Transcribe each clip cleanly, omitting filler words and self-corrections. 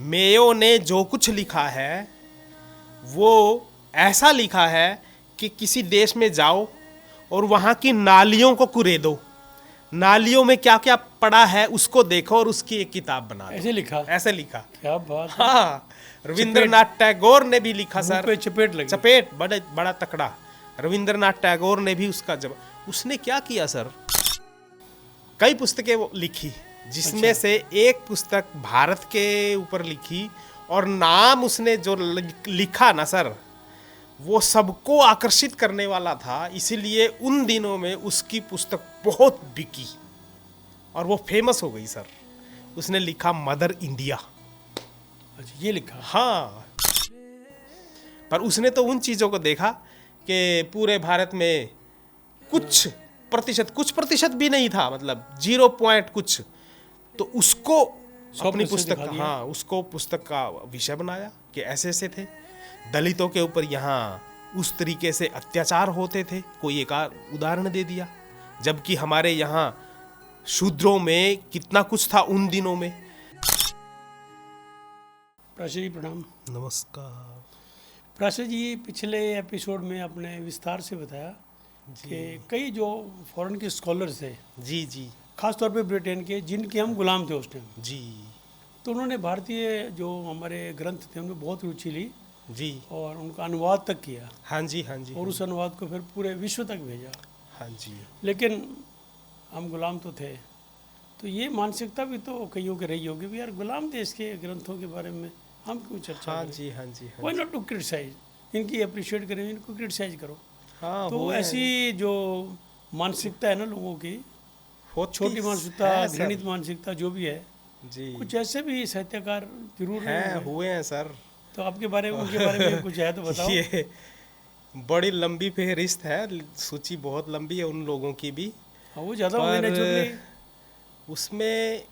Mayo ने जो कुछ लिखा है वो ऐसा लिखा है कि किसी देश में जाओ और वहाँ की नालियों को कुरेदो, नालियों में क्या क्या पड़ा है उसको देखो और उसकी एक किताब बना दो। ऐसे लिखा? ऐसे लिखा। क्या बात है। हाँ, रविंद्रनाथ टैगोर ने भी लिखा सर। पे चपेट लगी। चपेट बड़ा तकड़ा। रविंद्रनाथ टैगोर ने भी उसका जवाब। उसने क्या किया सर, कई पुस्तकें वो लिखी, जिसमें अच्छा। से एक पुस्तक भारत के ऊपर लिखी, और नाम उसने जो लिखा ना सर, वो सबको आकर्षित करने वाला था। इसीलिए उन दिनों में उसकी पुस्तक बहुत बिकी और वो फेमस हो गई सर। उसने लिखा मदर इंडिया। अच्छा, ये लिखा? हाँ, पर उसने तो उन चीज़ों को देखा कि पूरे भारत में कुछ प्रतिशत भी नहीं था, मतलब 0 पॉइंट कुछ, तो उसको अपनी पुस्तक, हाँ, उसको पुस्तक का विषय बनाया कि ऐसे ऐसे थे दलितों के ऊपर, यहाँ उस तरीके से अत्याचार होते थे। कोई एक उदाहरण दे दिया, जबकि हमारे यहाँ शूद्रों में कितना कुछ था उन दिनों में। प्राची जी प्रणाम। नमस्कार। प्राची जी, पिछले एपिसोड में आपने विस्तार से बताया कि कई जो फॉरेन के स्कॉलर्स थे, जी जी खास तौर पे ब्रिटेन के, जिनके हम गुलाम थे उस टाइम, जी तो उन्होंने भारतीय जो हमारे ग्रंथ थे उनमें बहुत रुचि ली जी, और उनका अनुवाद तक किया। हाँ जी हाँ जी, और उस अनुवाद को फिर पूरे विश्व तक भेजा। हाँ जी। लेकिन हम गुलाम तो थे, तो ये मानसिकता भी तो कईयों की रही होगी भी यार गुलाम देश के ग्रंथों के बारे में हम क्यों चर्चा हाँ करें? जी हाँ जी, वाई नॉट टू क्रिटिसाइज, इनकी अप्रिशिएट करें, इनको क्रिटिसाइज करो। हाँ, तो ऐसी जो मानसिकता है ना लोगों की, छोटी मानसिकता, घृणित मानसिकता जो भी है जी, कुछ ऐसे भी साहित्यकार जरूर हैं, हुए हैं सर। तो आपके बारे में, उनके बारे में कुछ है तो बताओ। ये बड़ी लंबी फहरिस्त है, सूची बहुत लंबी है उन लोगों की भी। हाँ, वो ज़्यादा होंगे नेचुरली। उसमें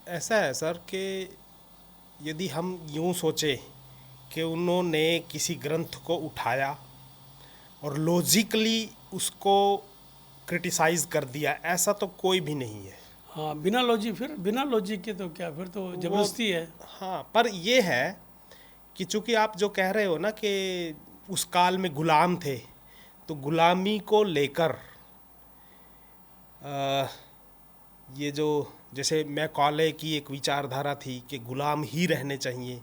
ऐसा है सर कि यदि हम यूं सोचें कि उन्होंने किसी ग्रंथ को उठाया और लॉजिकली उसको क्रिटिसाइज कर दिया, ऐसा तो कोई भी नहीं है। हाँ, बिना लॉजिक के तो क्या, फिर तो जबरदस्ती है। हाँ, पर ये है कि चूंकि आप जो कह रहे हो ना कि उस काल में गुलाम थे, तो गुलामी को लेकर ये जो, जैसे मैकॉले की एक विचारधारा थी कि गुलाम ही रहने चाहिए,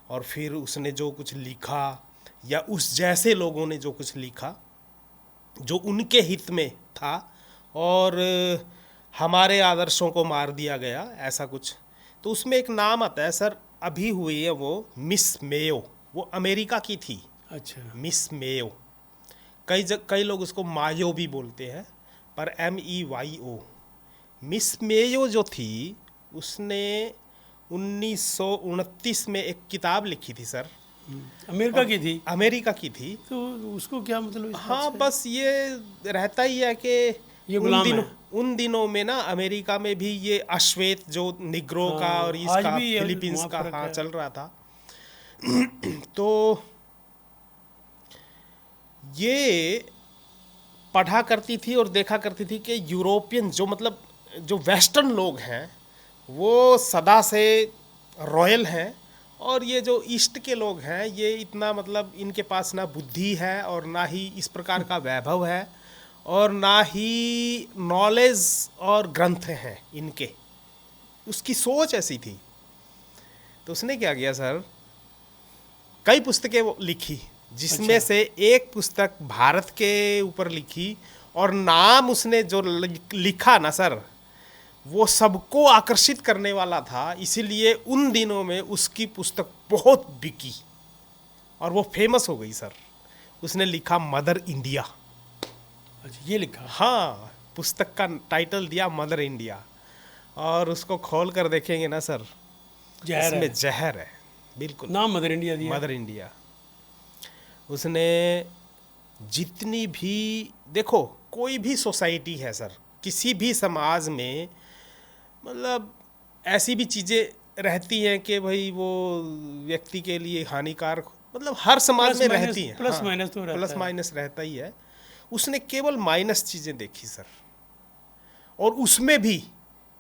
और फिर उसने जो कुछ लिखा या उस जैसे लोगों ने जो कुछ लिखा जो उनके हित में था और हमारे आदर्शों को मार दिया गया, ऐसा कुछ, तो उसमें एक नाम आता है सर, अभी हुई है वो मिस मेयो, वो अमेरिका की थी। अच्छा, मिस मेयो, कई लोग उसको मायो भी बोलते हैं, पर MEYO। मिस मेयो जो थी उसने 1929 में एक किताब लिखी थी सर। अमेरिका की थी? अमेरिका की थी। तो उसको क्या मतलब? हाँ, बस ये रहता ही है कि ये गुलाम है। उन दिनों में ना अमेरिका में भी ये अश्वेत जो निग्रो का और आज इसका भी फिलीपींस वहाँ का फर्क हाँ है। चल रहा था। तो ये पढ़ा करती थी और देखा करती थी कि यूरोपियन जो, मतलब जो वेस्टर्न लोग हैं, वो सदा से रॉयल हैं, और ये जो ईस्ट के लोग हैं ये इतना, मतलब इनके पास ना बुद्धि है और ना ही इस प्रकार का वैभव है और ना ही नॉलेज और ग्रंथ हैं इनके। उसकी सोच ऐसी थी। तो उसने क्या किया सर, कई पुस्तकें वो लिखी, जिसमें अच्छा। से एक पुस्तक भारत के ऊपर लिखी, और नाम उसने जो लिखा ना सर, वो सबको आकर्षित करने वाला था। इसीलिए उन दिनों में उसकी पुस्तक बहुत बिकी और वो फेमस हो गई सर। उसने लिखा मदर इंडिया। अच्छा, ये लिखा? हाँ, पुस्तक का टाइटल दिया मदर इंडिया, और उसको खोल कर देखेंगे ना सर, जहर इसमें है। जहर है, बिल्कुल। नाम मदर इंडिया दिया? Mother India. उसने जितनी भी, देखो कोई भी सोसाइटी है सर, किसी भी समाज में, मतलब ऐसी भी चीज़ें रहती हैं कि भाई वो व्यक्ति के लिए हानिकारक, मतलब हर समाज में रहती हैं। प्लस माइनस तो रहता प्लस है। माइनस रहता ही है। उसने केवल माइनस चीज़ें देखी सर, और उसमें भी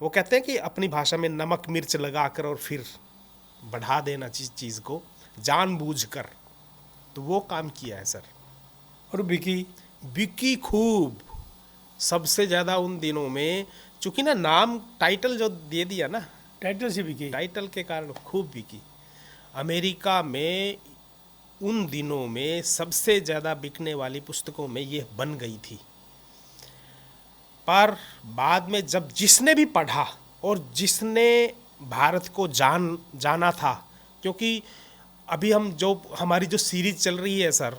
वो कहते हैं कि अपनी भाषा में नमक मिर्च लगाकर और फिर बढ़ा देना चीज़ को जानबूझकर, तो वो काम किया है सर। और बिकी खूब, सबसे ज़्यादा उन दिनों में, चूंकि ना नाम टाइटल जो दे दिया ना, टाइटल से बिकी। टाइटल के कारण खूब बिकी। अमेरिका में उन दिनों में सबसे ज़्यादा बिकने वाली पुस्तकों में ये बन गई थी। पर बाद में जब जिसने भी पढ़ा और जिसने भारत को जाना था, क्योंकि अभी हम जो हमारी जो सीरीज चल रही है सर,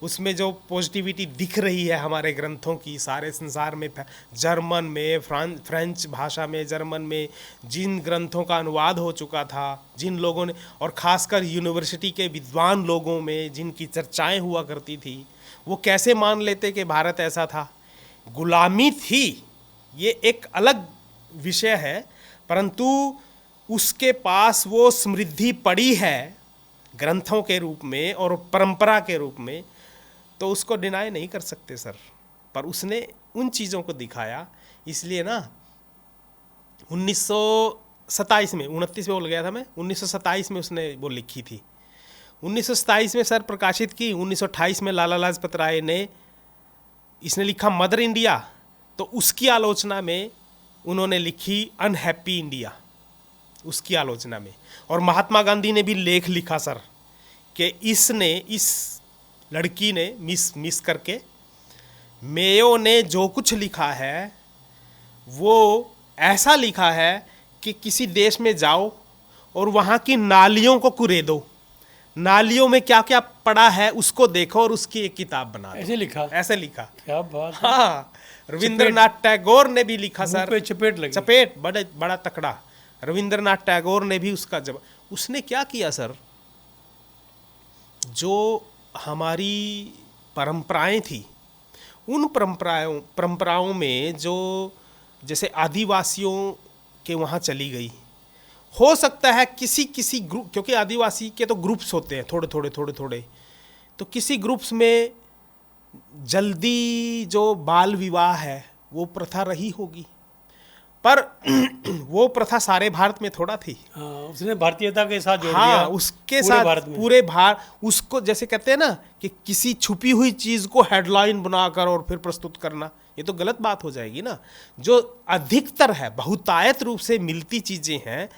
उसमें जो पॉजिटिविटी दिख रही है हमारे ग्रंथों की सारे संसार में, जर्मन में, फ्रेंच भाषा में, जर्मन में जिन ग्रंथों का अनुवाद हो चुका था, जिन लोगों ने, और ख़ासकर यूनिवर्सिटी के विद्वान लोगों में जिनकी चर्चाएं हुआ करती थी, वो कैसे मान लेते कि भारत ऐसा था। गुलामी थी, ये एक अलग विषय है, परंतु उसके पास वो समृद्धि पड़ी है ग्रंथों के रूप में और परंपरा के रूप में, तो उसको डिनाई नहीं कर सकते सर। पर उसने उन चीज़ों को दिखाया, इसलिए ना 1927 में, 29 में बोल गया था मैं, 1927 में उसने वो लिखी थी। 1927 में सर प्रकाशित की। 1928 में लाला लाजपत राय ने, इसने लिखा मदर इंडिया, तो उसकी आलोचना में उन्होंने लिखी अनहैप्पी इंडिया, उसकी आलोचना में। और महात्मा गांधी ने भी लेख लिखा सर कि इसने, इस लड़की ने, मिस करके, मेयो ने जो कुछ लिखा है वो ऐसा लिखा है कि किसी देश में जाओ और वहाँ की नालियों को कुरेदो, नालियों में क्या क्या पड़ा है उसको देखो और उसकी एक किताब बना दो। ऐसे लिखा, ऐसे लिखा। क्या बात। हाँ, रविंद्रनाथ टैगोर ने भी लिखा सर, पे चपेट लगी, चपेट बड़ा तकड़ा। रविंद्रनाथ टैगोर ने भी उसका जवाब, उसने क्या किया सर, जो हमारी परंपराएं थी, उन परंपराओं में जो जैसे आदिवासियों के वहाँ चली गई, हो सकता है किसी ग्रुप, क्योंकि आदिवासी के तो ग्रुप्स होते हैं थोड़े, तो किसी ग्रुप्स में जल्दी जो बाल विवाह है वो प्रथा रही होगी, पर वो प्रथा सारे भारत में थोड़ा थी। हाँ, उसने भारतीयता के साथ जोड़ हाँ, दिया उसके साथ पूरे उसको, जैसे कहते हैं ना कि किसी छुपी हुई चीज़ को हेडलाइन बनाकर और फिर प्रस्तुत करना, ये तो गलत बात हो जाएगी ना। जो अधिकतर है, बहुतायत रूप से मिलती चीज़ें हैं,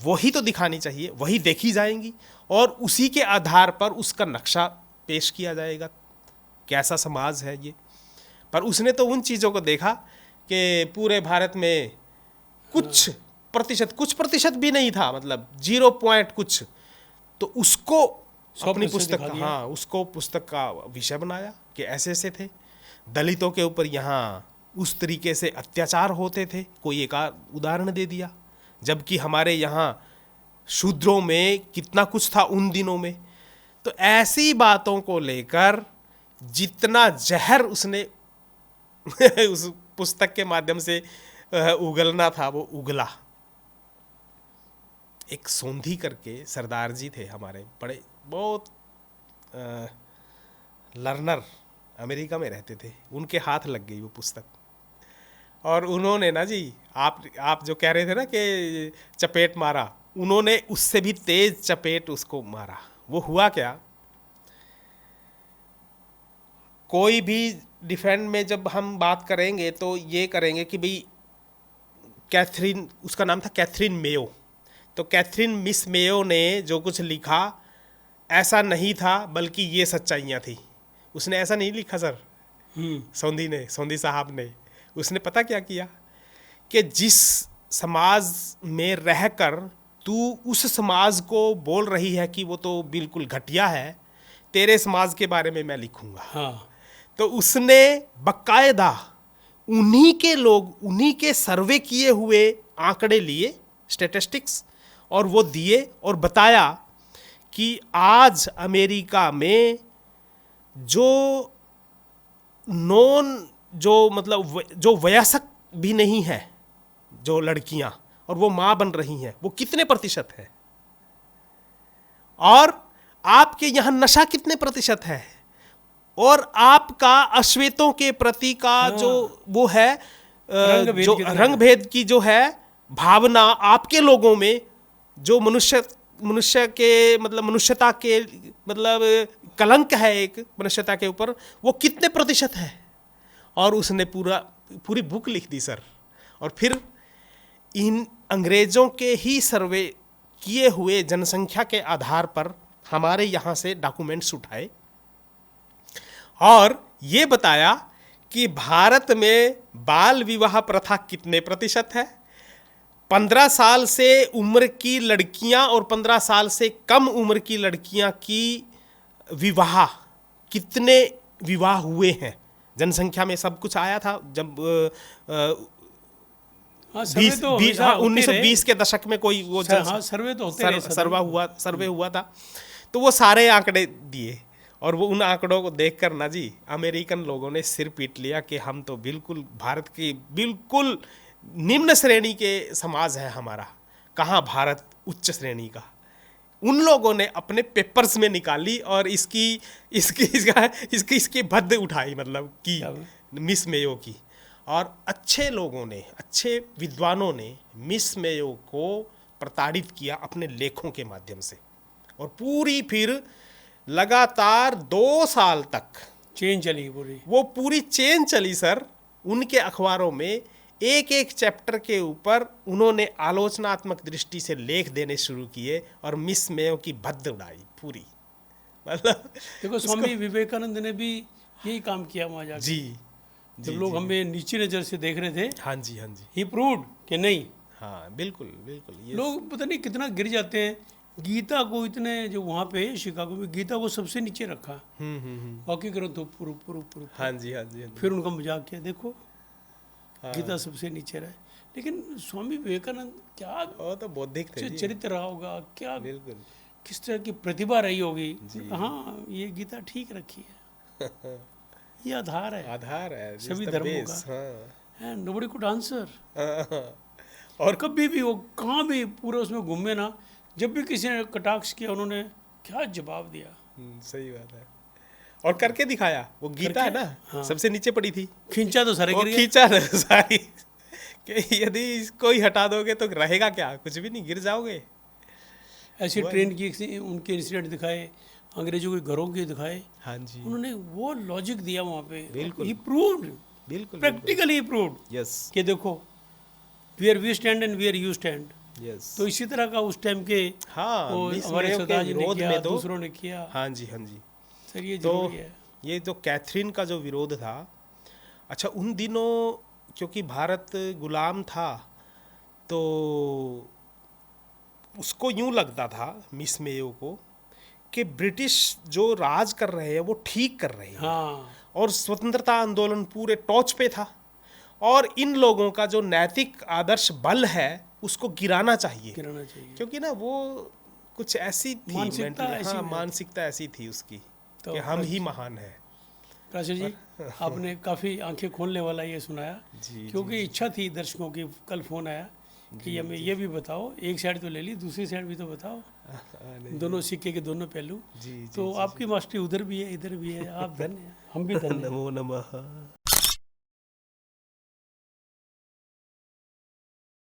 वही तो दिखानी चाहिए, वही देखी जाएंगी और उसी के आधार पर उसका नक्शा पेश किया जाएगा, कैसा समाज है ये। पर उसने तो उन चीज़ों को देखा कि पूरे भारत में कुछ प्रतिशत भी नहीं था, मतलब 0 कुछ, तो उसको अपनी पुस्तक, हाँ, उसको पुस्तक का विषय बनाया कि ऐसे ऐसे थे, दलितों के ऊपर यहाँ उस तरीके से अत्याचार होते थे, कोई एक उदाहरण दे दिया, जबकि हमारे यहाँ शूद्रों में कितना कुछ था उन दिनों में। तो ऐसी बातों को लेकर जितना जहर उसने उस पुस्तक के माध्यम से उगलना था वो उगला। एक सोंधी करके सरदार जी थे हमारे, बड़े बहुत लर्नर, अमेरिका में रहते थे, उनके हाथ लग गई वो पुस्तक, और उन्होंने ना जी, आप जो कह रहे थे ना कि चपेट मारा, उन्होंने उससे भी तेज चपेट उसको मारा। वो हुआ क्या, कोई भी डिफेंड में जब हम बात करेंगे तो ये करेंगे कि भाई कैथरीन, उसका नाम था कैथरीन मेयो, तो कैथरीन मिस मेयो ने जो कुछ लिखा ऐसा नहीं था, बल्कि ये सच्चाइयाँ थी। उसने ऐसा नहीं लिखा सर, सौंधी साहब ने, उसने पता क्या किया कि जिस समाज में रहकर तू उस समाज को बोल रही है कि वो तो बिल्कुल घटिया है, तेरे समाज के बारे में मैं लिखूंगा। हाँ। तो उसने बकायदा उन्हीं के सर्वे किए हुए आंकड़े लिए, स्टैटिस्टिक्स, और वो दिए और बताया कि आज अमेरिका में जो मतलब जो वयस्क भी नहीं है, जो लड़कियां और वो माँ बन रही हैं, वो कितने प्रतिशत है, और आपके यहाँ नशा कितने प्रतिशत है, और आपका अश्वेतों के प्रति का जो वो है, जो रंग भेद की जो है भावना आपके लोगों में, जो मनुष्य मनुष्य के मतलब मनुष्यता के मतलब कलंक है एक मनुष्यता के ऊपर, वो कितने प्रतिशत है। और उसने पूरी बुक लिख दी सर। और फिर इन अंग्रेज़ों के ही सर्वे किए हुए जनसंख्या के आधार पर हमारे यहाँ से डॉक्यूमेंट्स उठाए और ये बताया कि भारत में बाल विवाह प्रथा कितने प्रतिशत है, 15 साल से उम्र की लड़कियां और 15 साल से कम उम्र की लड़कियां की विवाह, कितने विवाह हुए हैं। जनसंख्या में सब कुछ आया था जब हाँ, सर्वे तो हमेशा होते 1920 के दशक में कोई वो हाँ, सर्वे तो होते रहे, सर्वे हुआ था। तो वो सारे आंकड़े दिए और वो उन आंकड़ों को देखकर ना जी अमेरिकन लोगों ने सिर पीट लिया कि हम तो बिल्कुल भारत की बिल्कुल निम्न श्रेणी के समाज है हमारा, कहाँ भारत उच्च श्रेणी का। उन लोगों ने अपने पेपर्स में निकाली और इसकी भद्द उठाई, मतलब की मिस मेयो की। और अच्छे लोगों ने, अच्छे विद्वानों ने मिस मेयो को प्रताड़ित किया अपने लेखों के माध्यम से। और पूरी फिर लगातार 2 साल तक चेन चली वो पूरी चेन चली सर। उनके अखबारों में एक एक चैप्टर के ऊपर उन्होंने आलोचनात्मक दृष्टि से लेख देने शुरू किए और मिस मेयो की भद्द उड़ाई पूरी। मतलब देखो स्वामी विवेकानंद ने भी यही काम किया वहाँ जाकर। जी, जब लोग हमें नीची नज़र से देख रहे थे, हाँ जी, हाँ जी, ही प्रूव्ड कि नहीं। हाँ बिल्कुल बिल्कुल। ये लोग पता नहीं कितना गिर जाते हैं। गीता को इतने, जो वहाँ पे शिकागो में गीता को सबसे नीचे रखा, बाकी ग्रंथों पूर्व। हाँ जी, हाँ जी, हाँ जी। फिर उनका मजाक किया, देखो गीता सबसे नीचे रहे। लेकिन स्वामी विवेकानंद क्या वो तो बौद्धिक थे जी। चरित्र रहा होगा, क्या बिल्कुल किस तरह की प्रतिभा रही होगी। हाँ, ये गीता ठीक रखी है, ये आधार है सभी धर्मों का। And nobody could answer. और कभी भी वो कहाँ भी पूरे उसमें घूमे ना, जब भी किसी ने कटाक्ष किया उन्होंने क्या जवाब दिया। सही बात है। और करके दिखाया। वो गीता है ना, हाँ। सबसे नीचे पड़ी थी, खींचा तो सारे गिर गए। खींचा सारी कि यदि इसको ही हटा दोगे तो रहेगा क्या, कुछ भी नहीं, गिर जाओगे। ऐसी ट्रेन की उनके इंसिडेंट दिखाए, अंग्रेजों के घरों के दिखाए। हाँ जी, उन्होंने वो लॉजिक दिया वहाँ पे। बिल्कुल, ही प्रूव्ड, बिल्कुल प्रैक्टिकली प्रूव्ड, यस, कि देखो where we stand and where you stand. Yes. तो इसी तरह का उस टाइम के हाँ, हमारे सरदार जी ने किया, दूसरों ने किया। हाँ जी, हाँ जी। सर ये तो जरूरी है। ये जो कैथरीन का जो विरोध था, अच्छा उन दिनों क्योंकि भारत गुलाम था तो उसको यूं लगता था मिस मेयो को कि ब्रिटिश जो राज कर रहे हैं वो ठीक कर रहे हैं। हाँ। और स्वतंत्रता आंदोलन पूरे टॉर्च पे था और इन लोगों का जो नैतिक आदर्श बल है उसको गिराना चाहिए, क्योंकि ना वो कुछ ऐसी थी मानसिकता ऐसी थी उसकी तो कि हम ही महान हैं। प्राची जी आपने काफ़ी आंखें खोलने वाला ये सुनाया, क्योंकि इच्छा थी दर्शकों की, कल फ़ोन आया कि हमें ये भी बताओ, एक साइड तो ले ली, दूसरी साइड भी तो बताओ, दोनों सिक्के के दोनों पहलू। तो आपकी मास्टरी उधर भी है इधर भी है, आप धन्य, हम भी धन्य। नमो नमः।